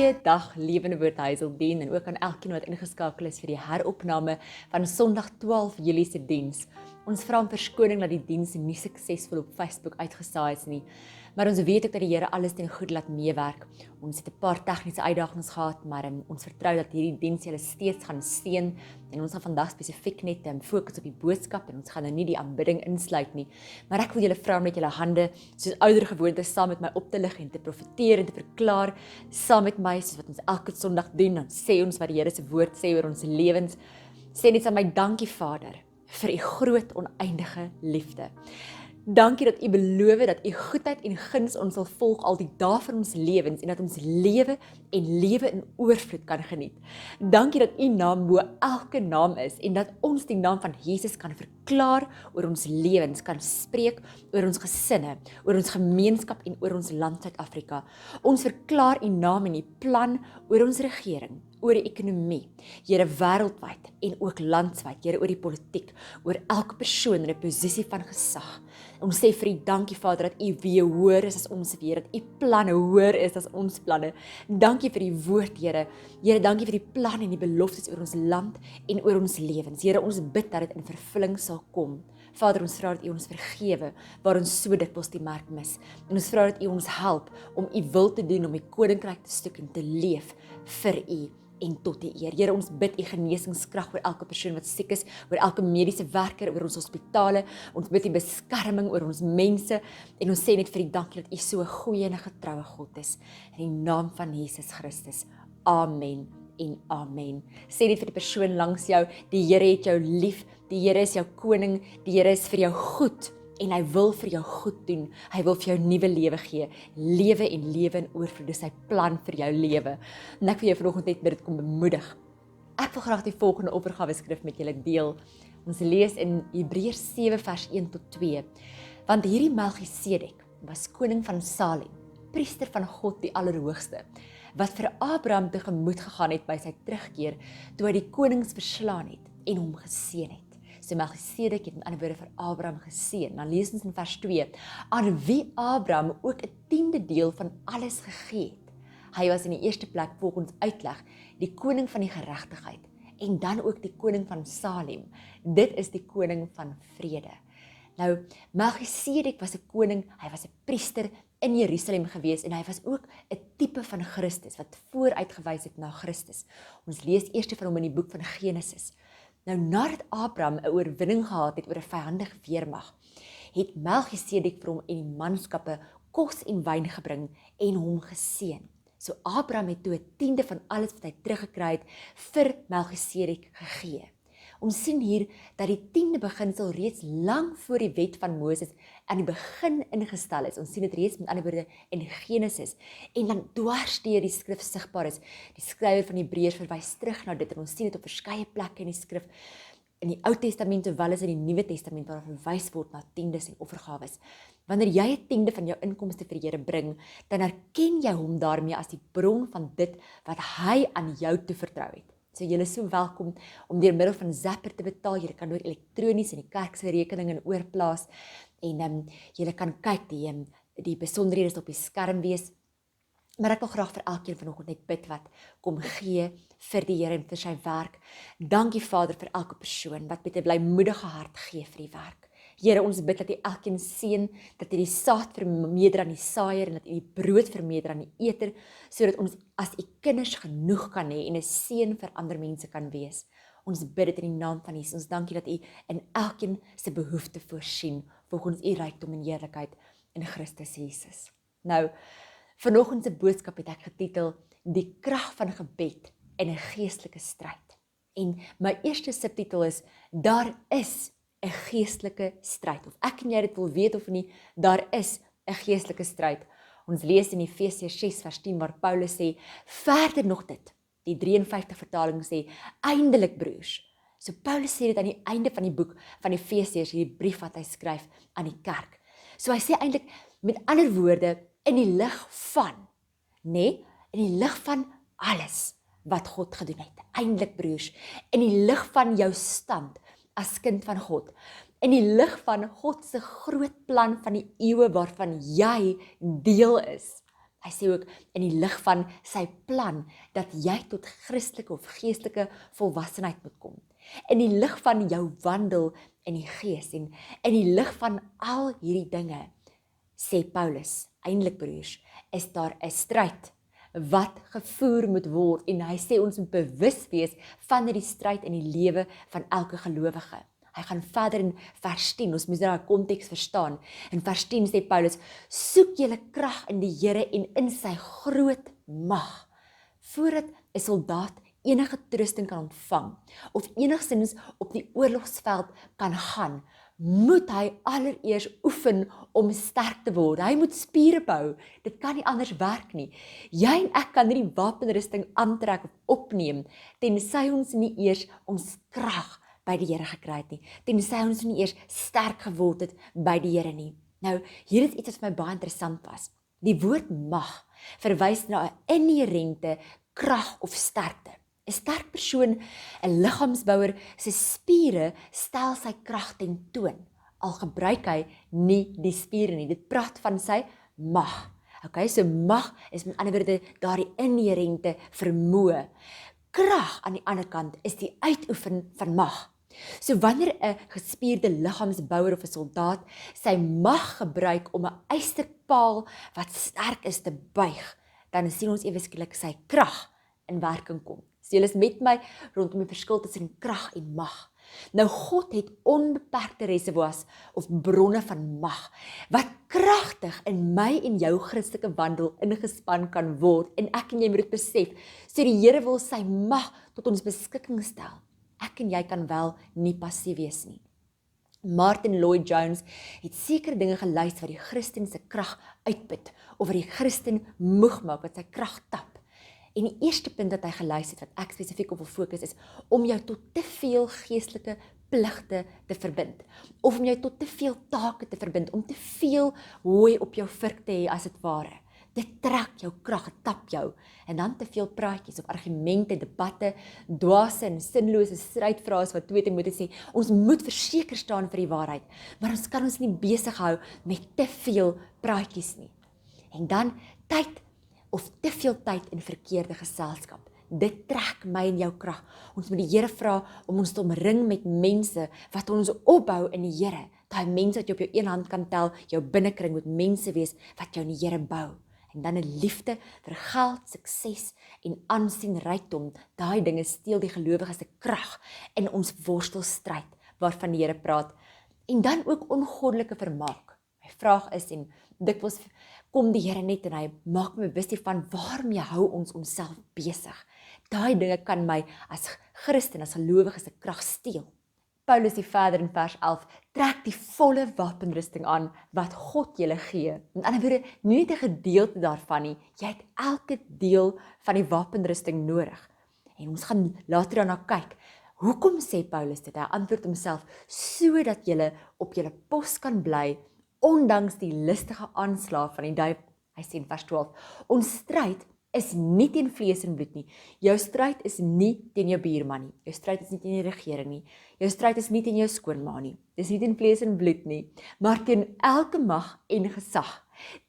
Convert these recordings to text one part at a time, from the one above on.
Goeiedag, lewende woord Hazelden en ook aan elkeen wat ingeskakel is vir die heropname van Sondag 12 Julie se diens. Ons vra om verskoning dat die diens nie suksesvol op Facebook uitgesaai is nie, maar ons weet ook dat die Here alles ten goeie laat meewerk. Ons het 'n paar tegniese uitdagings gehad, maar ons vertrou dat hierdie diens julle steeds gaan seën en ons gaan vandag spesifiek net fokus op die boodskap en ons gaan nou nie die aanbidding insluit nie. Maar ek wil julle vra om net julle hande soos ouer gewoonte saam met my op te lig en te profeteer en te verklaar saam met my soos wat ons elke Sondag doen. Dan sê ons wat die Here se woord sê oor ons lewens. Sê net aan my dankie Vader vir u groot oneindige liefde. Dankie dat u beloof dat u goedheid en guns ons sal volg al die dae van ons lewens en dat ons lewe en lewe in oorvloed kan geniet. Dankie dat u naam bo elke naam is en dat ons die naam van Jesus kan verklaar oor ons lewens, kan spreek oor ons gesinne, oor ons gemeenskap en oor ons land Suid-Afrika. Ons verklaar u naam en u plan oor ons regering, oor die ekonomie, Here wêreldwyd en ook landwyd, Here oor die politiek, oor elke persoon in 'n posisie van gesag. Ons sê vir u dankie Vader dat u weë hoër is as ons weë, dat u planne hoër is as ons planne. Dankie vir u woord, Here. Here, dankie vir die planne en die beloftes oor ons land en oor ons lewens. Here, ons bid dat dit in vervulling sal kom. Vader, ons vra dat u ons vergewe waar ons so dikwels die merk mis. En ons vra dat u ons help om u wil te doen, om die koninkryk te stuk en te leef vir u en tot die eer. Here, ons bid u genesingskrag oor elke persoon wat siek is, oor elke mediese werker, oor ons hospitale. Ons bid u beskerming oor ons mense en ons sê net vir u dankie dat u so 'n goeie en 'n getroue God is. In die naam van Jesus Christus. Amen en amen. Sê net vir die persoon langs jou, die Here het jou lief, die Here is jou koning, die Here is vir jou goed. En hy wil vir jou goed doen. Hy wil vir jou nuwe lewe gee. Lewe en lewe in oorvloed. Dis sy plan vir jou lewe. En ek wil jou vanoggend net met dit kom bemoedig. Ek wil graag die volgende oppergawe skrif met julle deel. Ons lees in Hebreërs 7 vers 1 tot 2. Want hierdie Melchisedek was koning van Salem, priester van God die Allerhoogste, wat vir Abraham tegemoet gegaan het by sy terugkeer toe hy die konings verslaan het en hom geseën het. So Melchisedek het met ander woorde vir Abraham geseën. Dan lees ons in vers 2, aan wie Abraham ook 'n 10de deel van alles gegee het. Hy was in die eerste plek volgens uitleg die koning van die geregtigheid en dan ook die koning van Salem. Dit is die koning van vrede. Nou, Melchisedek was 'n koning, hy was 'n priester in Jerusalem gewees en hy was ook 'n tipe van Christus wat vooruitgewys het na Christus. Ons lees eers van hom in die boek van Genesis. Nou, nadat Abraham 'n oorwinning gehad het oor 'n vyandige weermag, het Melchisedek vir hom en die manskappe kos en wyn gebring en hom geseën. So Abraham het toe 'n 10de van alles wat hy teruggekry het vir Melchisedek gegee. Ons sien hier dat die 10de beginsel reeds lank voor die wet van Moses aan die begin ingestel is. Ons sien dit reeds met ander woorde in Genesis en dan dwars deur die skrif sigbaar is. Die skrywer van Hebreërs verwys terug na dit en ons sien dit op verskeie plekke in die skrif in die Ou Testament sowel as in die Nuwe Testament waar verwys word na tiendes en offergawes. Wanneer jy 'n 10de van jou inkomste vir die Here bring, dan erken jy hom daarmee as die bron van dit wat hy aan jou toevertrou het. So julle is so welkom om deur middel van Zapper te betaal. Julle kan ook elektronies in die kerk se rekeninge oorplaas en julle kan kyk die besonderhede op die skerm wees. Maar ek wil graag vir elkeen vanoggend net bid wat kom gee vir die Here en vir sy werk. Dankie Vader vir elke persoon wat met 'n blymoedige hart gee vir die werk. Here, ons bid dat U elkeen seën, dat U die saad vermeerder aan die saaier en dat U die brood vermeerder aan die eter, sodat ons as U kinders genoeg kan hê en 'n seën vir ander mense kan wees. Ons bid dit in die naam van Jesus. Ons dankie dat U in elkeen se behoefte voorsien, volgens U rykdom en heerlikheid in Christus Jesus. Nou, vanoggend se boodskap het ek getitel, die krag van gebed in 'n geestelike stryd. En my eerste subtitel is, daar is 'n geestelike stryd. Of ek en jy dit wil weet of nie, daar is 'n geestelike stryd. Ons lees in Efesiërs 6 vers 10 waar Paulus sê, verder nog dit, die 53 vertaling sê, eindelik broers. So Paulus sê dit aan die einde van die boek van Efesiërs, hierdie brief wat hy skryf aan die kerk. So hy sê eintlik met ander woorde, in die lig van, in die lig van alles wat God gedoen het. Eindelik broers, in die lig van jou stand as kind van God, in die lig van God se groot plan van die eeue waarvan jy deel is. Hy sê ook in die lig van sy plan dat jy tot Christelike of geestelike volwassenheid moet kom. In die lig van jou wandel in die gees en in die lig van al hierdie dinge, sê Paulus, eintlik broers, is daar 'n stryd wat gevoer moet word en hy sê ons moet bewus wees van die stryd in die lewe van elke gelowige. Hy gaan verder in vers 10, ons moet daai konteks verstaan. In vers 10 sê Paulus, soek julle krag in die Here en in sy groot mag, voordat 'n soldaat enige troosting kan ontvang, of enigstens op die oorlogsveld kan gaan, moet hy allereers oefen om sterk te word. Hy moet spiere bou, dit kan nie anders werk nie. Jy en ek kan nie die wapenrusting aantrek of opneem, tensy ons nie eers ons krag by die Here gekry het nie, tensy ons nie eers sterk geword het by die Here nie. Nou, hier is iets wat vir my baie interessant was. Die woord mag verwys na 'n inherente krag of sterkte. 'n Sterk persoon, 'n liggaamsbouer, sy spiere stel sy krag ten toon. Al gebruik hy nie die spiere nie. Dit praat van sy mag. Okay, so mag is met ander woorde daardie inherente vermoë. Krag aan die ander kant is die uitoefen van mag. So wanneer 'n gespierde liggaamsbouer of 'n soldaat sy mag gebruik om 'n ysterpaal wat sterk is te buig, dan sien ons ewe skielik sy krag in werking kom. So julle is met my rondom die verskil tussen krag en mag. Nou God het onbeperkte reservoirs of bronne van mag, wat kragtig in my en jou Christelike wandel ingespan kan word, en ek en jy moet dit besef. So die Here wil sy mag tot ons beskikking stel. Ek en jy kan wel nie passief wees nie. Martin Lloyd-Jones het sekere dinge gelys wat die Christen se krag uitput, of wat die Christen moeg maak, wat sy krag tap. En die eerste punt wat hy gelys het, wat ek spesifiek op wil fokus, is om jou tot te veel geestelike pligte te verbind, of om jou tot te veel take te verbind, om te veel hooi op jou vurk te hê as dit ware. Dit trek jou krag, dit tap jou, en dan te veel praatjies of argumente, debatte, dwaase en sinlose strydvrae wat 2 Timoteus sê, ons moet verseker staan vir die waarheid, maar ons kan ons nie besig hou met te veel praatjies nie. En dan tyd, of te veel tyd in verkeerde geselskap. Dit trek my en jou krag. Ons moet die Here vra om ons te omring met mense wat ons opbou in die Here. Daai mense wat jy op jou een hand kan tel, jou binnekring moet mense wees wat jou in die Here bou. En dan 'n liefde vir geld, sukses en aansien, rykdom. Daai dinge steel die gelowige se krag in ons worstelstryd waarvan die Here praat. En dan ook ongoddelike vermaak. My vraag is, en dikwels kom die Here net en hy maak my bewus hiervan, waarmee hou ons onsself besig? Daai dinge kan my as Christen, as gelowige se krag steel. Paulus sê verder in vers 11, trek die volle wapenrusting aan wat God julle gee. Met ander woorde, nie net 'n gedeelte daarvan nie, jy het elke deel van die wapenrusting nodig. En ons gaan later daarna kyk. Hoekom sê Paulus dit? Hy antwoord homself, sodat julle op julle pos kan bly, ondanks die listige aanslae van die duiwel. Hy sê in vers 12, ons stryd is nie teen vlees en bloed nie. Jou stryd is nie teen jou buurman nie. Jou stryd is nie teen die regering nie. Jou stryd is nie teen jou skoonma nie. Dis nie teen vlees en bloed nie, maar teen elke mag en gesag,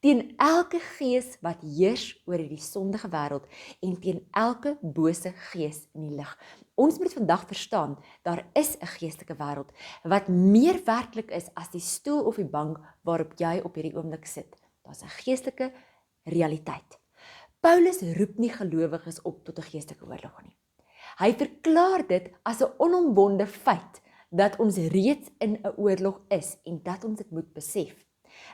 teen elke gees wat heers oor die sondige wêreld en teen elke bose gees in die lig. Ons moet vandag verstaan, daar is 'n geestelike wêreld wat meer werklik is as die stoel of die bank waarop jy op hierdie oomblik sit. Daar's 'n geestelike realiteit. Paulus roep nie gelowiges op tot 'n geestelike oorlog nie. Hy verklaar dit as 'n onombonde feit dat ons reeds in 'n oorlog is en dat ons dit moet besef.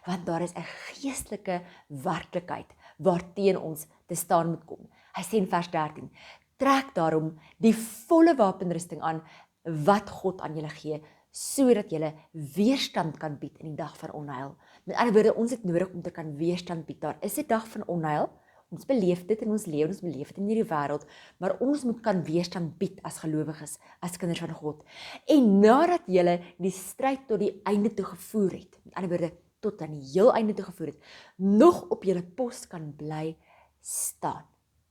Want daar is 'n geestelike werklikheid waarteen ons te staan moet kom. Hy sê in vers 13, trek daarom die volle wapenrusting aan wat God aan julle gee, sodat julle weerstand kan bied in die dag van onheil. Met ander woorde, ons het nodig om te kan weerstand bied. Daar is 'n dag van onheil. Ons beleef dit in ons lewe, ons beleef dit in hierdie wêreld, maar ons moet kan weerstand bied as gelowiges, as kinders van God. En nadat julle die stryd tot die einde toe gevoer het, met ander woorde, tot aan die heel einde toe gevoer het, nog op julle pos kan bly staan.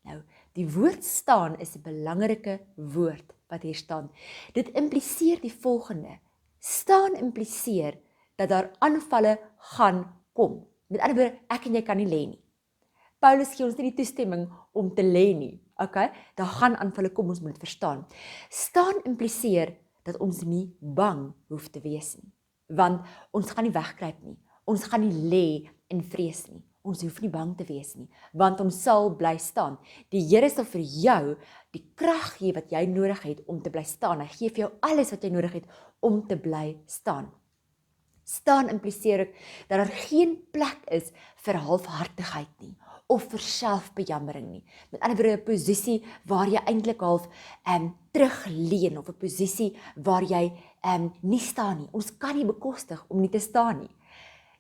Nou, die woord staan is 'n belangrike woord wat hier staan. Dit impliseer die volgende. Staan impliseer dat daar aanvalle gaan kom. Met ander woorde, ek en jy kan nie lê nie. Paulus gee ons nie die toestemming om te lê nie. Okay? Daar gaan aanvalle kom, ons moet dit verstaan. Staan impliseer dat ons nie bang hoef te wees nie. Want ons gaan nie wegkruip nie. Ons gaan nie lê in vrees nie. Ons hoef nie bang te wees nie, want ons sal bly staan. Die Here sal vir jou die krag gee wat jy nodig het om te bly staan. Hy gee vir jou alles wat jy nodig het om te bly staan. Staan impliseer ek dat daar geen plek is vir halfhartigheid nie, of vir selfbejammering nie. Met ander woorde, 'n posisie waar jy eintlik half terugleun, of 'n posisie waar jy nie staan nie. Ons kan nie bekostig om nie te staan nie.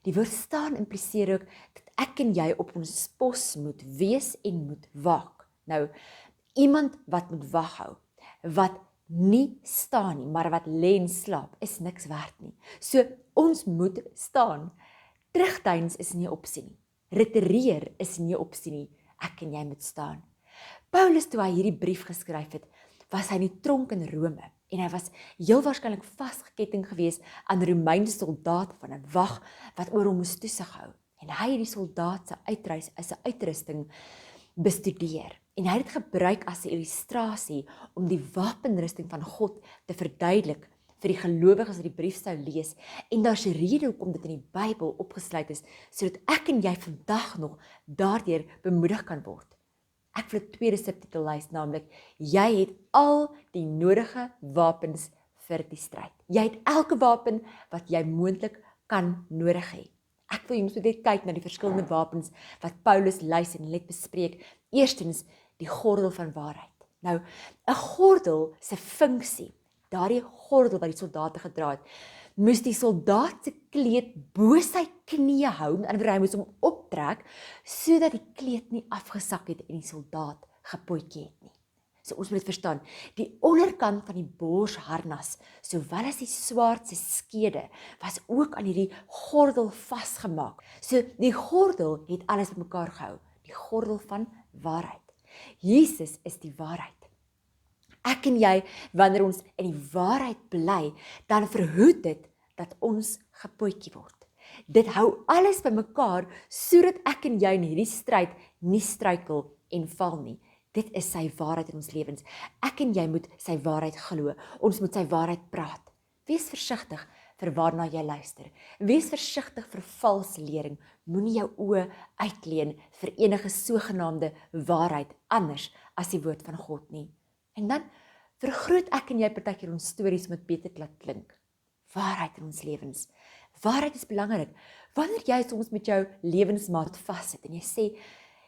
Die woord staan impliseer ook dat ek en jy op ons pos moet wees en moet waak. Nou, iemand wat moet wag hou, wat nie staan nie, maar wat lê en slaap, is niks werd nie. So, ons moet staan. Terugdeins is nie 'n opsie nie. Retireer is nie 'n opsie nie. Ek en jy moet staan. Paulus, toe hy hierdie brief geskryf het, was hy in die tronk in Rome, en hy was heel waarskynlik vasgeketting gewees aan Romeinse soldate van 'n wag wat oor hom moes toesig hou. En hy het die soldaat se uitrusting bestudeer. En hy het dit gebruik as 'n illustrasie om die wapenrusting van God te verduidelik vir die gelowiges wat die brief sou lees. En daar's 'n rede hoekom dit in die Bybel opgesluit is, sodat ek en jy vandag nog daardeur bemoedig kan word. Ek wil 'n tweede subtitel lees, naamlik: jy het al die nodige wapens vir die stryd. Jy het elke wapen wat jy moontlik kan nodig hê. Ek wil julle net kyk na die verskillende wapens wat Paulus lys en let bespreek. Eerstens, die gordel van waarheid. Nou, 'n gordel se funksie, daardie gordel wat die soldate gedra het, moes die soldaat se kleed bo sy knie hou, met ander woorde, hy moes hom optrek, sodat die kleed nie afgesak het en die soldaat gepootjie het nie. So ons moet dit verstaan, die onderkant van die borsharnas, sowel as die swaard se skede, was ook aan hierdie gordel vasgemaak. So die gordel het alles bymekaar gehou, die gordel van waarheid. Jesus is die waarheid. Ek en jy, wanneer ons in die waarheid bly, dan verhoed dit dat ons gepootjie word. Dit hou alles bymekaar, sodat ek en jy in hierdie stryd nie struikel en val nie. Dit is sy waarheid in ons lewens. Ek en jy moet sy waarheid glo. Ons moet sy waarheid praat. Wees versigtig vir waarna jy luister. Wees versigtig vir valse lering. Moenie jou oë uitleen vir enige sogenaamde waarheid anders as die woord van God nie. En dan vergroot ek en jy partykeer ons stories met beter laat klink. Waarheid in ons lewens. Waarheid is belangrik. Wanneer jy soms met jou lewensmaat vassit en jy sê,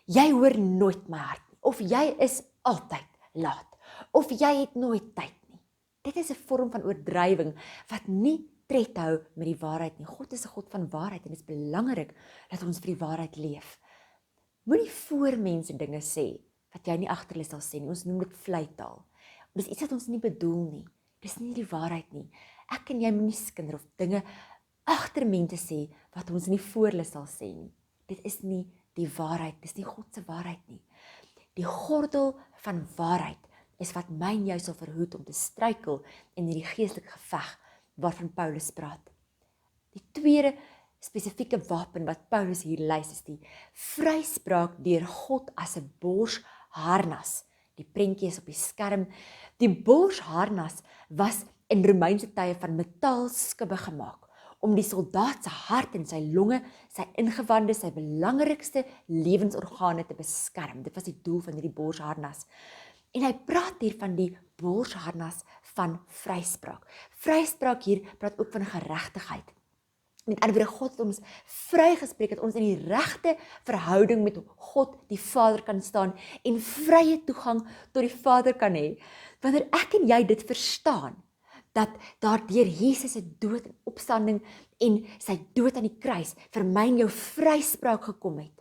jy hoor nooit my hart nie, of jy is altyd laat, of jy het nooit tyd nie. Dit is 'n vorm van oordrywing wat nie tred hou met die waarheid nie. God is 'n God van waarheid en dit is belangrik dat ons vir die waarheid leef. Moenie voor mense dinge sê wat jy nie agter hulle sal sê nie. Ons noem dit vleitaal. Dis iets wat ons nie bedoel nie. Dis nie die waarheid nie. Ek en jy moenie skinder of dinge agter mense sê wat ons nie voor hulle sal sê nie. Dit is nie die waarheid, dis nie God se waarheid nie. Die gordel van waarheid is wat my en jou sal verhoed om te struikel in hierdie geestelike geveg waarvan Paulus praat. Die tweede spesifieke wapen wat Paulus hier lys is die vryspraak deur God as 'n borsharnas. Die prentjie is op die skerm. Die borsharnas was in Romeinse tye van metaalskubbe gemaak om die soldaat se hart en sy longe, sy ingewande, sy belangrikste lewensorgane te beskerm. Dit was die doel van hierdie borsharnas. En hy praat hier van die borsharnas van vryspraak. Vryspraak hier praat ook van geregtigheid. Met ander woorde, God het ons vrygespreek dat ons in die regte verhouding met God die Vader kan staan en vrye toegang tot die Vader kan hê. Wanneer ek en jy dit verstaan, dat daardeur Jesus se dood en opstanding en sy dood aan die kruis vir my en jou vryspraak gekom het.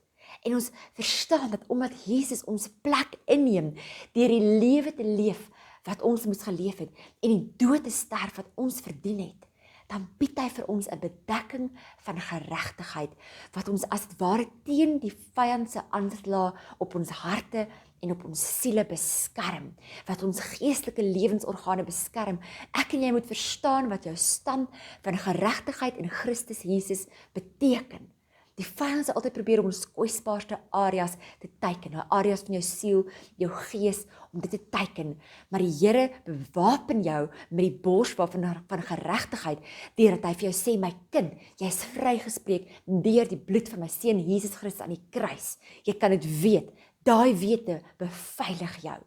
En ons verstaan dat omdat Jesus ons plek inneem, deur die lewe te leef wat ons moes geleef het, en die dood te sterf wat ons verdien het, dan bied hy vir ons 'n bedekking van geregtigheid, wat ons as het ware teen die vyand se aanslag op ons harte en op ons siele beskerm, wat ons geestelike lewensorgane beskerm. Ek en jy moet verstaan wat jou stand van geregtigheid in Christus Jesus beteken. Die vyand sal altyd probeer om ons kwesbaarste areas te teiken, areas van jou siel, jou gees, om dit te teiken. Maar die Here bewapen jou met die borswapen van geregtigheid, deurdat hy vir jou sê, my kind, jy is vrygespreek deur die bloed van my seun Jesus Christus aan die kruis. Jy kan dit weet. Daai wete beveilig jou.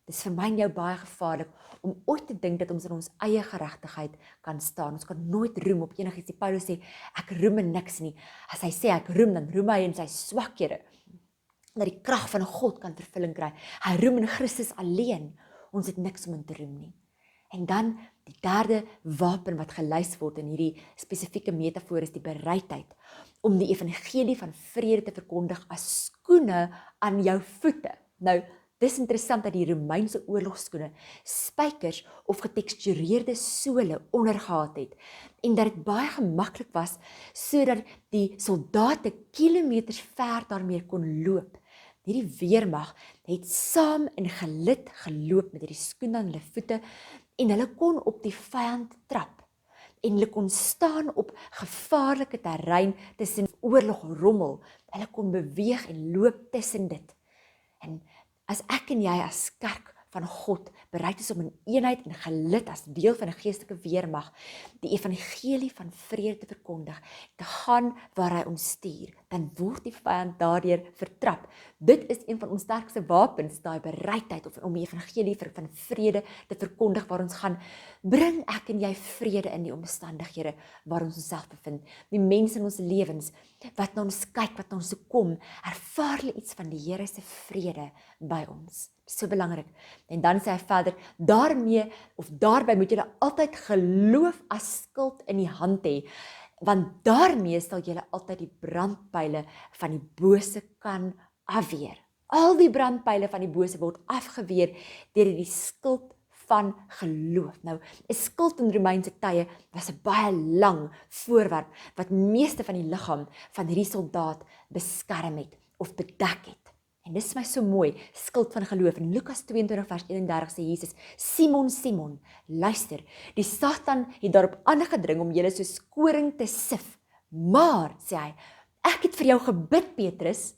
Dis vir my en jou baie gevaarlik om ooit te dink dat ons in ons eie geregtigheid kan staan. Ons kan nooit roem op enigiets. Die Paulus sê, ek roem in niks nie. As hy sê ek roem, dan roem hy in sy swakhede, dat die krag van God kan vervulling kry. Hy roem in Christus alleen. Ons het niks om in te roem nie. En dan die derde wapen wat gelys word in hierdie spesifieke metafoor is die bereidheid om die evangelie van vrede te verkondig as skoene aan jou voete. Nou, dis interessant dat die Romeinse oorlogskoene spykers of getekstureerde sole onder gehad het en dat dit baie gemaklik was sodat die soldate kilometers ver daarmee kon loop. Hierdie weermag het saam in gelid geloop met hierdie skoene aan hulle voete en hulle kon op die vyand trap en hulle kon staan op gevaarlike terrein tussen oorlogrommel. Hulle kon beweeg en loop tussen dit. En as ek en jy as kerk van God bereid is om in eenheid en gelid as deel van 'n geestelike weermag die evangelie van vrede te verkondig, te gaan waar hy ons stuur, dan word die vyand daardeur vertrap. Dit is een van ons sterkste wapens, daai bereidheid om die evangelie van vrede te verkondig waar ons gaan. Bring ek en jy vrede in die omstandighede waar ons onsself bevind. Die mense in ons lewens wat na ons kyk, wat na ons kom, ervaar hulle iets van die Here se vrede by ons. So belangrik. En dan sê hy verder, daarmee of daarby moet julle altyd geloof as skild in die hand hê, want daarmee sal julle altyd die brandpyle van die bose kan afweer. Al die brandpyle van die bose word afgeweer deur die skild van geloof. Nou, 'n skild in Romeinse tye was 'n baie lang voorwerp wat meeste van die liggaam van hierdie soldaat beskerm het of bedek het. En dis my so mooi, skild van geloof. In Lukas 22 vers 31 sê Jesus, Simon, Simon, luister, die Satan het daarop aangedring om julle soos koring te sif. Maar, sê hy, ek het vir jou gebid, Petrus,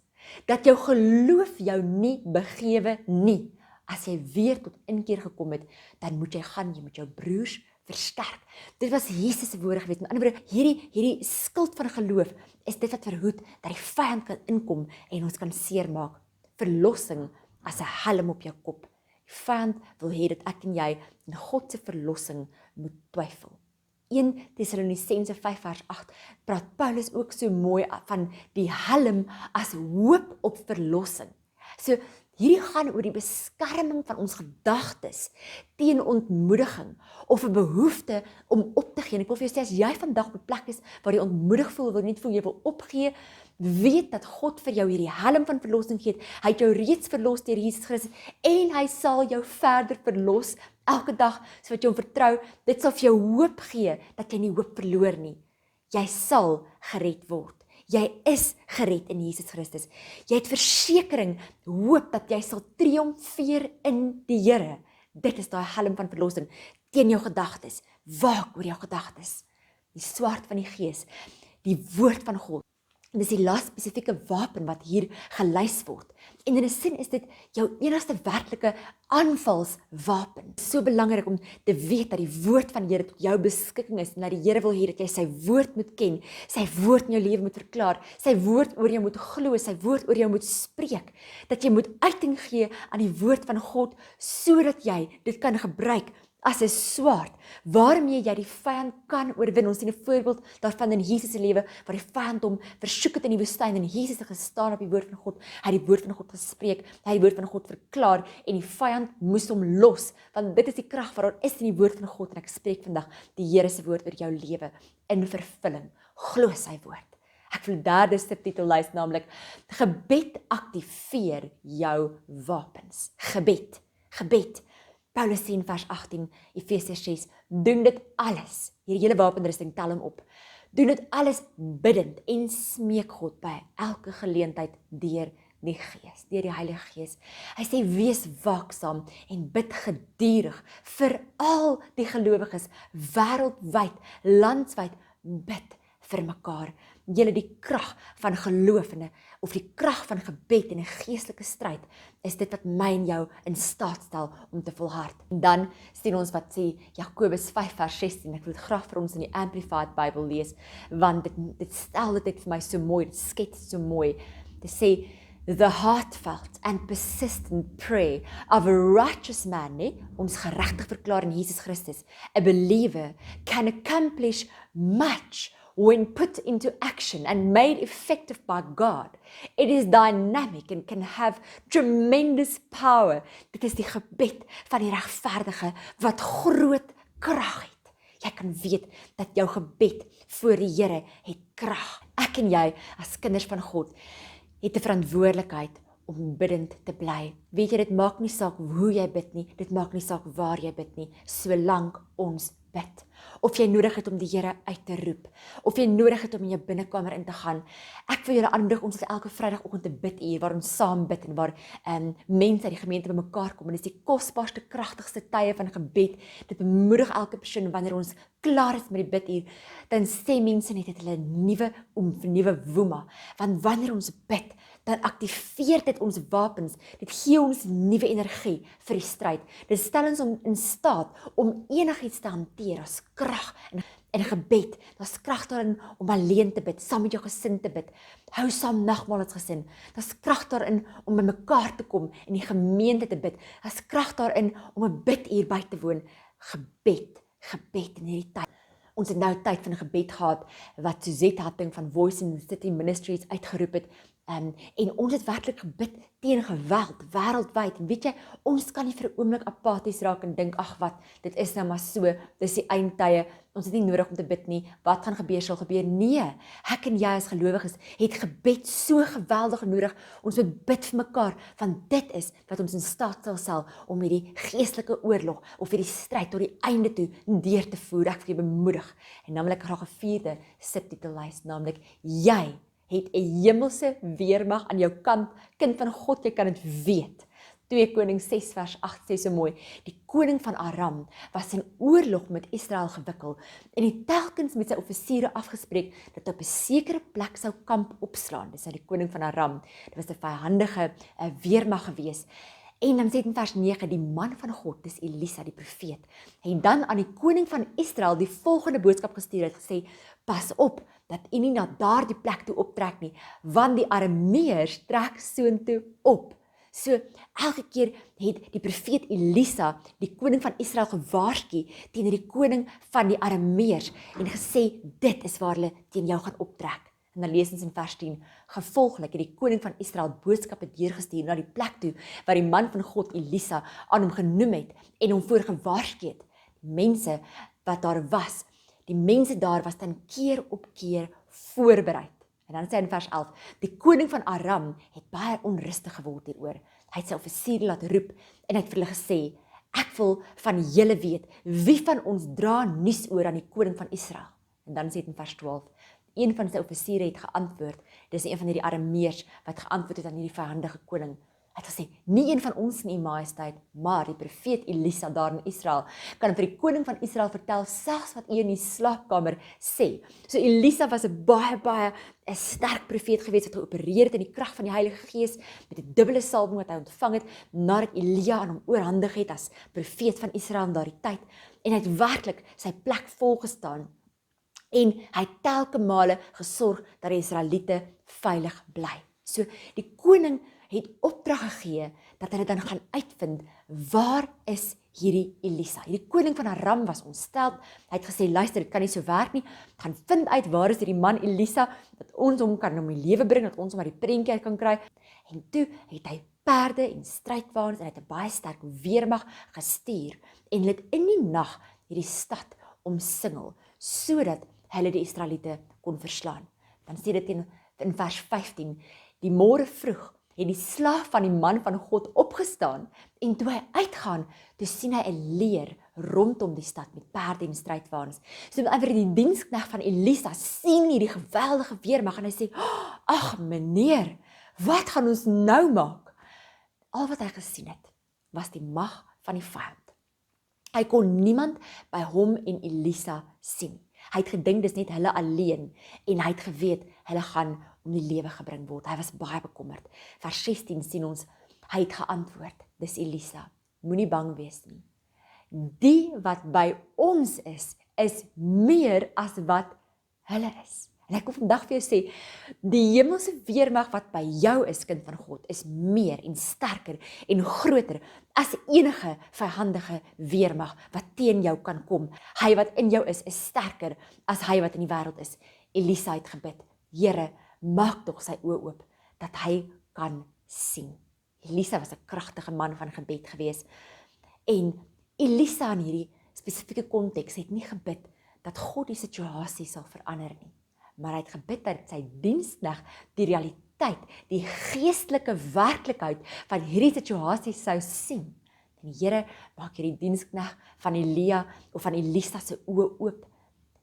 dat jou geloof jou nie begewe nie. As jy weer tot inkeer gekom het, dan moet jy gaan, jy moet jou broers versterk. Dit was Jesus se woorde gewees. Met ander woorde, hierdie skild van geloof is dit wat verhoed dat die vyand kan inkom en ons kan seermaak. Verlossing as 'n helm op jou kop. Die vyand wil hê dat ek en jy in God se verlossing moet twyfel. 1 Tessalonisense 5 vers 8 praat Paulus ook so mooi van die helm as hoop op verlossing. So hierdie gaan oor die beskerming van ons gedagtes teen ontmoediging of 'n behoefte om op te gee. En ek wil vir jou sê, as jy vandag op 'n plek is waar jy ontmoedig voel, wil net voel jy wil opgee, weet dat God vir jou hierdie helm van verlossing gee. Hy het jou reeds verlos deur Jesus Christus en hy sal jou verder verlos elke dag sodat jy hom vertrou. Dit sal vir jou hoop gee dat jy nie hoop verloor nie. Jy sal gered word. Jy is gered in Jesus Christus. Jy het versekering, hoop dat jy sal triomfeer in die Here. Dit is daai helm van verlossing teen jou gedagtes. Waak oor jou gedagtes. Die swaard van die Gees, die woord van God. En dis die laaste spesifieke wapen wat hier gelys word. En in 'n sin is dit jou enigste werklike aanvalswapen. So belangrik om te weet dat die woord van die Here tot jou beskikking is en dat die Here wil hê dat jy sy woord moet ken, sy woord in jou lewe moet verklaar, sy woord oor jou moet glo, sy woord oor jou moet spreek, dat jy moet uiting gee aan die woord van God sodat jy dit kan gebruik as 'n swaard, waarmee jy die vyand kan oorwin. Ons sien 'n voorbeeld daarvan in Jesus se lewe, waar die vyand hom versoek het in die woestyn en Jesus het gestaan op die woord van God. Hy het die woord van God gespreek, hy het die woord van God verklaar en die vyand moes hom los, want dit is die krag wat daar is in die woord van God. En ek spreek vandag die Here se woord oor jou lewe in vervulling. Glo sy woord. Ek wil derde subtitel lys, naamlik gebed aktiveer jou wapens. Gebed. Paulus sê in vers 18, Efesiërs 6, doen dit alles, hierdie hele wapenrusting, tel hom op, doen dit alles bidend en smeek God by elke geleentheid deur die Gees, deur die Heilige Gees. Hy sê, wees waaksaam en bid gedurig vir al die gelowiges, wêreldwyd, landwyd, bid vir mekaar. Julle die krag van geloof of die krag van gebed en 'n geestelike stryd is dit wat my en jou in staat stel om te volhard. En dan sien ons wat sê Jakobus 5 vers 16. Ek wil dit graag vir ons in die Amplified Bible lees, want dit stel dit net vir my so mooi, dit skets so mooi. Dit sê the heartfelt and persistent prayer of a righteous man, ons geregtig verklaar in Jesus Christus, a believer can accomplish much when put into action and made effective by God. It is dynamic and can have tremendous power. Dit is die gebed van die regverdige wat groot krag het. Jy kan weet dat jou gebed voor die Here het krag. Ek en jy as kinders van God het 'n verantwoordelikheid om bidend te bly. Weet jy, dit maak nie saak hoe jy bid nie, dit maak nie saak waar jy bid nie, solank ons bid. Of jy nodig het om die Here uit te roep, of jy nodig het om in jou binnekamer in te gaan. Ek wil julle aanmoedig, ons het elke Vrydagoggend 'n biduur waar ons saam bid en waar mense uit die gemeente bymekaar kom. En dit is die kosbaarste, kragtigste tye van gebed. Dit bemoedig elke persoon wanneer ons klaar is met die biduur, dan sê mense net het hulle 'n nuwe woema. Want wanneer ons bid, dan aktiveer dit ons wapens. Dit gee ons nuwe energie vir die stryd. Dit stel ons in staat om enigiets te hanteer as krag en gebed. Daar's krag daarin om alleen te bid, saam met jou gesin te bid. Hou saam nagmaal as gesin. Daar's krag daarin om by mekaar te kom en die gemeente te bid. Daar's krag daarin om 'n biduur by te woon. Gebed in hierdie tyd. Ons het nou tyd van gebed gehad wat Suzette Hatting van Voice in the City Ministries uitgeroep het. En ons het werklik gebid teen geweld wêreldwyd. En weet jy, ons kan nie vir 'n oomblik apaties raak en dink, ag wat, dit is nou maar so, dis die eindtye, ons het nie nodig om te bid nie, wat gaan gebeur sal gebeur. Nee, ek en jy as gelowiges het gebed so geweldig nodig. Ons moet bid vir mekaar, want dit is wat ons in staat sal om hierdie geestelike oorlog of hierdie stryd tot die einde toe deur te voer. Ek wil jou bemoedig. En dan wil ek graag 'n 4de subtitel lys, naamlik jy het 'n hemelse weermag aan jou kant, kind van God, jy kan dit weet. 2 Konings 6 vers 8 sê so mooi, die koning van Aram was in oorlog met Israel gewikkel en het telkens met sy offisiere afgespreek dat op 'n sekere plek sou kamp opslaan. Dis die koning van Aram. Dit was 'n vyhandige weermag gewees. En dan sê dit in vers 9, die man van God, dis Elisa die profeet, het dan aan die koning van Israel die volgende boodskap gestuur, het gesê, pas op, dat u nie na daardie plek toe optrek nie, want die Arameërs trek soontoe op. So, elke keer het die profeet Elisa, die koning van Israel gewaarsku teenoor die koning van die Arameërs en gesê, dit is waar hulle teen jou gaan optrek. En dan lees ons in vers 10, gevolglik het die koning van Israel boodskappe deurgestuur na die plek toe, waar die man van God Elisa aan hom genoem het en hom voor gewaarsku het. Die mense wat daar was, die mense daar was dan keer op keer voorbereid. En dan sê hy in vers 11, die koning van Aram het baie onrustig geword hieroor. Hy het sy offisiere laat roep en hy het vir hulle gesê, ek wil van julle weet, wie van ons dra nuus oor aan die koning van Israel? En dan sê dit in vers 12, een van sy offisiere het geantwoord, dis een van hierdie Arameërs wat geantwoord het aan hierdie vyhandige koning. Hy het gesê, nie een van ons nie, majesteit, maar die profeet Elisa daar in Israel kan vir die koning van Israel vertel, selfs wat hy in die slaapkamer sê. So Elisa was 'n baie sterk profeet gewees, wat geopereer het in die krag van die Heilige Gees, met 'n dubbele salwing wat hy ontvang het, nadat Elia aan hom oorhandig het as profeet van Israel in daardie tyd. En hy het werklik sy plek volgestaan. En hy het telke male gesorg dat die Israeliete veilig bly. So die koning het opdrag gegee dat hulle dan gaan uitvind, waar is hierdie Elisa? Hierdie koning van Aram was ontstel. Hy het gesê, luister, dit kan nie so werk nie. Gaan vind uit waar is hierdie man Elisa, dat ons hom kan om die lewe bring, dat ons hom uit die prentjie uit kan kry. En toe het hy perde en strydwaens en hy het 'n baie sterk weermag gestuur en hulle het in die nag hierdie stad omsingel, sodat hulle die Israeliete kon verslaan. Dan sê dit in vers 15, die môre vroeg het die slaaf van die man van God opgestaan en toe hy uitgaan, toe sien hy 'n leer rondom die stad met perde en strydwaens. So oor die diensknegt van Elisa sien hierdie geweldige weermag en hy sê, ag meneer, wat gaan ons nou maak? Al wat hy gesien het, was die mag van die vyand. Hy kon niemand by hom en Elisa sien. Hy het gedink dis net hulle alleen en hy het geweet hulle gaan om die lewe gebring word. Hy was baie bekommerd. Vers 16 sien ons, hy het geantwoord, dis Elisa, moenie bang wees nie. Die wat by ons is meer as wat hulle is. En ek wil vandag vir jou sê, die hemelse weermag wat by jou is, kind van God, is meer en sterker en groter as enige vyhandige weermag wat teen jou kan kom. Hy wat in jou is sterker as hy wat in die wêreld is. Elisa het gebid, Here, maak tog sy oë oop, dat hy kan sien. Elisa was 'n kragtige man van gebed gewees. En Elisa in hierdie spesifieke konteks het nie gebid dat God die situasie sal verander nie. Maar hy het gebid dat sy diensknegt die realiteit, die geestelike werklikheid van hierdie situasie sou sien. En die Here maak hierdie diensknegt van Elia of van Elisa se oë oop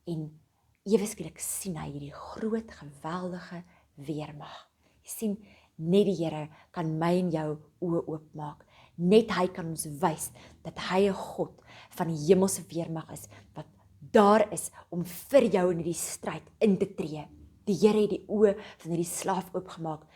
en ewe skielik sien hy hierdie groot, geweldige weermag. Jy sien, net die Here kan my en jou oë oopmaak. Net hy kan ons wys dat hy 'n God van die hemelse weermag is, wat daar is om vir jou in die stryd in te tree. Die Here het die oë van hierdie slaaf oopgemaak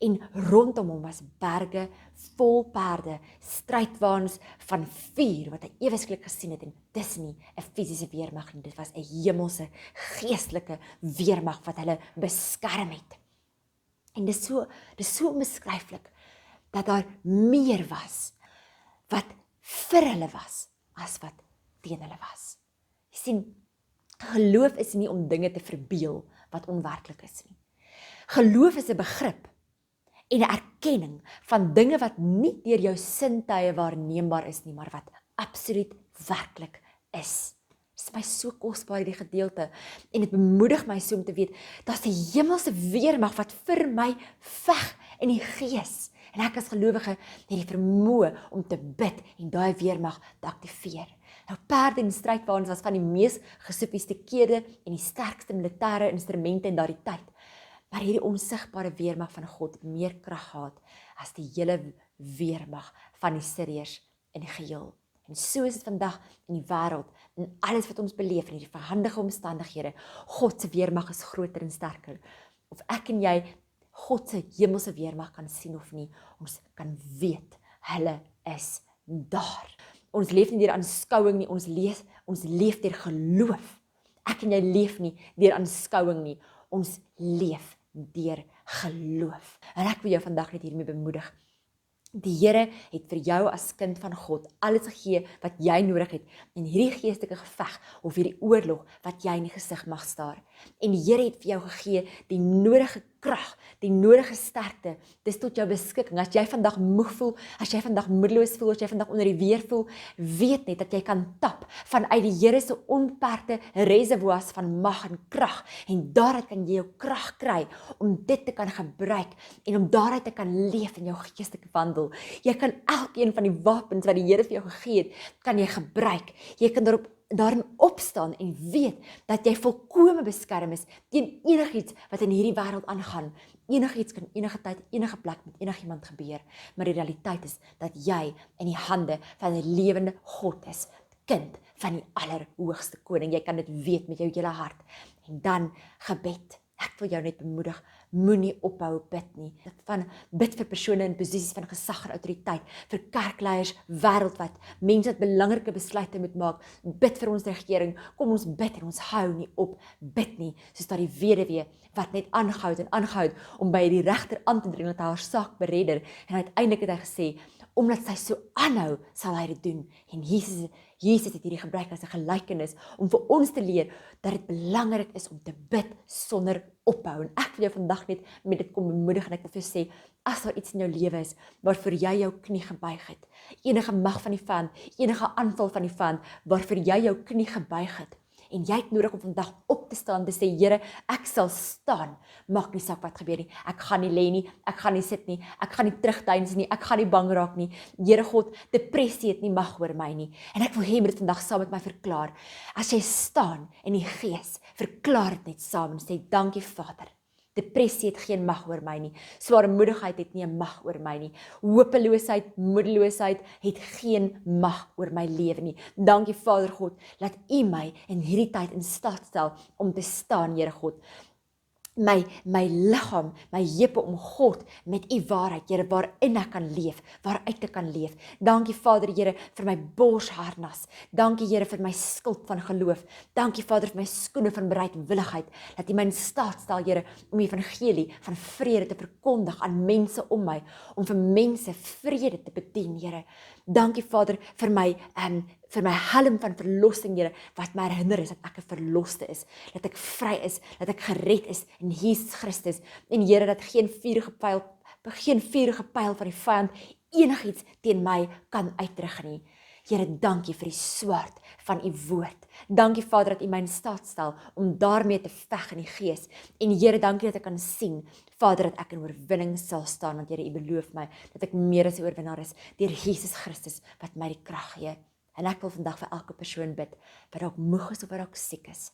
en rondom hom was berge vol perde, strydwaans van vuur wat hy ewe skielik gesien het en dis nie 'n fisiese weermag nie, dit was 'n hemelse geestelike weermag wat hulle beskerm het. En dis so onbeskryflik dat daar meer was wat vir hulle was as wat teen hulle was. Jy sien, geloof is nie om dinge te verbeel wat onwerklik is nie. Geloof is 'n begrip en 'n erkenning van dinge wat nie deur jou sintuie waarneembaar is nie, maar wat absoluut werklik is. Dit is my so kosbaar hierdie gedeelte en dit bemoedig my so om te weet, daar's 'n hemelse weermag wat vir my veg in die gees. En ek as gelowige het die vermoë om te bid en daai weermag te aktiveer. Nou perde en strydwaans was van die mees gesofistikeerde en die sterkste militêre instrumente in daardie tyd. Maar hierdie onsigbare weermag van God het meer krag gehad as die hele weermag van die Siriërs in die geheel. En so is dit vandag in die wêreld, in alles wat ons beleef, in hierdie verhandige omstandighede. God se weermag is groter en sterker. Of ek en jy God se hemelse weermag kan sien of nie, ons kan weet, hulle is daar. Ons leef nie deur aanskouing nie, ons leef deur geloof. Ek en jy leef nie deur aanskouing nie, ons leef deur geloof. En ek wil jou vandag net hiermee bemoedig. Die Here het vir jou as kind van God alles gegee wat jy nodig het in hierdie geestelike geveg of hierdie oorlog wat jy in die gesig mag staar. En die Here het vir jou gegee die nodige krag, die nodige sterkte. Dis tot jou beskikking. As jy vandag moeg voel, as jy vandag moedeloos voel, as jy vandag onder die weer voel, weet net dat jy kan tap vanuit die Here se onbeperkte reservoirs van mag en krag. En daaruit kan jy jou krag kry om dit te kan gebruik en om daaruit te kan leef in jou geestelike wandel. Jy kan elkeen van die wapens wat die Here vir jou gegee het, kan jy gebruik. Jy kan daarin opstaan en weet dat jy volkome beskerm is teen enigiets wat in hierdie wêreld aangaan. Enigiets kan enige tyd, enige plek met enigiemand gebeur, maar die realiteit is dat jy in die hande van 'n lewende God is, kind van die allerhoogste koning. Jy kan dit weet met jou hele hart. En dan gebed. Ek wil jou net bemoedig, moenie ophou bid nie. Bid vir persone in posisies van gesag en autoriteit, vir kerkleiers wêreldwyd, mense wat belangrike besluite moet maak. Bid vir ons regering. Kom ons bid en ons hou nie op bid nie, soos daardie weduwee wat net aangehou het om by die regter aan te dring dat haar saak beredder. En uiteindelik het hy gesê, omdat sy so aanhou, sal hy dit doen. En Jesus het hierdie gebruik as 'n gelykenis om vir ons te leer dat dit belangrik is om te bid sonder ophou. En ek wil jou vandag net met dit kom bemoedig en ek wil vir jou sê, as daar iets in jou lewe is waarvoor jy jou knie gebuig het, enige mag van die vyand, enige aanval van die vyand waarvoor jy jou knie gebuig het, en jy het nodig om vandag op te staan, te sê, Here, ek sal staan, maak nie saak wat gebeur nie, ek gaan nie lê nie, ek gaan nie sit nie, ek gaan nie terugdeins nie, ek gaan nie bang raak nie, Here God, depressie het nie mag oor my nie, en ek wil hê jy moet dit vandag saam met my verklaar, as jy staan in die gees, verklaar dit net saam en sê, dankie Vader, Depressie het geen mag oor my nie. Swaarmoedigheid het nie 'n mag oor my nie. Hopeloosheid, moedeloosheid het geen mag oor my lewe nie. Dankie Vader God, laat U my in hierdie tyd in staat stel om te staan, Here God. My liggaam, my heupe om God met U waarheid, Here, waarin ek kan leef, waaruit ek kan leef. Dankie Vader, Here, vir my borsharnas. Dankie Here vir my skild van geloof. Dankie Vader vir my skoene van bereidwilligheid. Dat U my in staat stel, Here, om die evangelie van vrede te verkondig aan mense om my, om vir mense vrede te bedien, Here. Dankie Vader vir my helm van verlossing, Here, wat my herinner is dat ek 'n verloste is, dat ek vry is, dat ek gered is in Jesus Christus. En Here, dat geen vuurige pyl van die vyand enigiets teen my kan uitrig nie. Here, dankie vir die swaard van U woord. Dankie Vader dat U my in staat stel om daarmee te veg in die gees. En Here, dankie dat ek kan sien, Vader, dat ek in oorwinning sal staan, want Here, U beloof my dat ek meer as 'n oorwinnaar is deur Jesus Christus wat my die krag gee. En ek wil vandag vir elke persoon bid wat dalk moeg is of wat dalk siek is,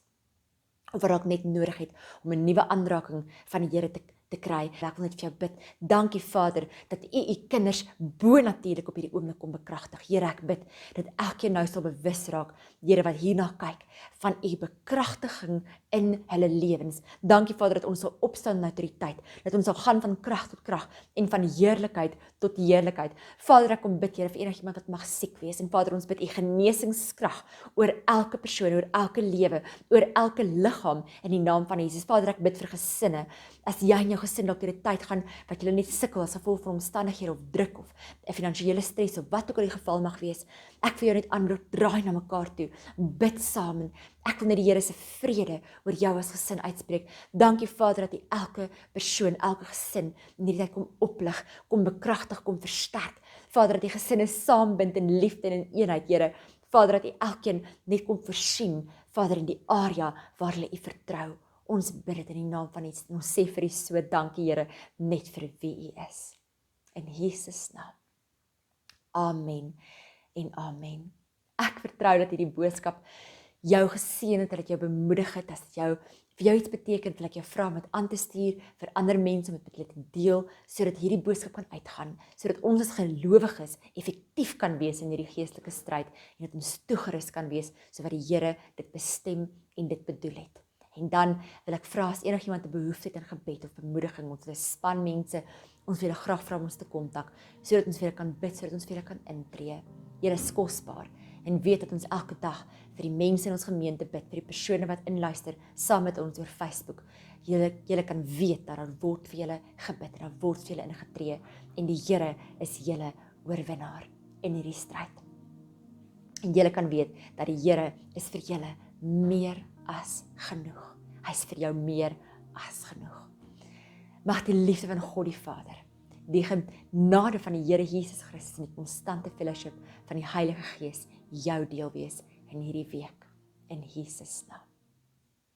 of wat dalk net nodig het om 'n nuwe aanraking van die Here te kry. Ek wil net vir jou bid. Dankie Vader dat U kinders bonatuurlik op hierdie oomblik kom bekragtig. Here, ek bid dat elkeen nou sal bewus raak, Here, wat hierna kyk, van U bekragtiging in hulle lewens. Dankie Vader dat ons sal opstaan in autoriteit, dat ons sal gaan van krag tot krag en van heerlikheid tot heerlikheid. Vader, ek kom bid, Here, vir enigiemand wat mag siek wees. En Vader, ons bid U genesingskrag oor elke persoon, oor elke lewe, oor elke liggaam in die naam van Jesus. Vader, ek bid vir gesinne. As jy in jou gesin dalk deur 'n tyd gaan wat julle net sukkel as gevolg van omstandighede of druk of 'n finansiële stres of wat ook al die geval mag wees, ek vir jou net aanmoedig, draai na mekaar toe, bid saam. En ek wil net die Here se vrede oor jou as gesin uitspreek. Dankie Vader dat U elke persoon, elke gesin in hierdie tyd kom oplig, kom bekragtig, kom versterk. Vader, dat die gesinne saambind in liefde en in eenheid, Here. Vader, dat U elkeen net kom voorsien, Vader, in die area waar hulle U vertrou. Ons bid dit in die naam van Jesus. Ons sê vir U so dankie, Here, net vir wie U is. In Jesus naam. Amen en amen. Ek vertrou dat hierdie boodskap jou geseën het, dat dit jou bemoedig het, as dit vir jou iets beteken, wil ek jou vra om dit aan te stuur vir ander mense, om dit met hulle te deel, sodat hierdie boodskap kan uitgaan, sodat ons as gelowiges effektief kan wees in hierdie geestelike stryd, en dat ons toegerus kan wees, sodat die Here dit bestem en dit bedoel het. En dan wil ek vra as enigiemand 'n behoefte het aan gebed of bemoediging, ons wil span mense, ons wil graag vra om ons te kontak, sodat ons vir julle kan bid, sodat ons vir julle kan intree. Julle is kosbaar en weet dat ons elke dag vir die mense in ons gemeente bid, vir die persone wat inluister saam met ons oor Facebook. Julle kan weet dat daar word vir julle gebid en daar word vir julle ingetree en die Here is julle oorwinnaar in hierdie stryd. En julle kan weet dat die Here is vir julle meer as genoeg. Hy is vir jou meer as genoeg. Mag die liefde van God die Vader, die genade van die Here Jesus Christus en die konstante fellowship van die Heilige Gees jou deel wees in hierdie week. In Jesus naam.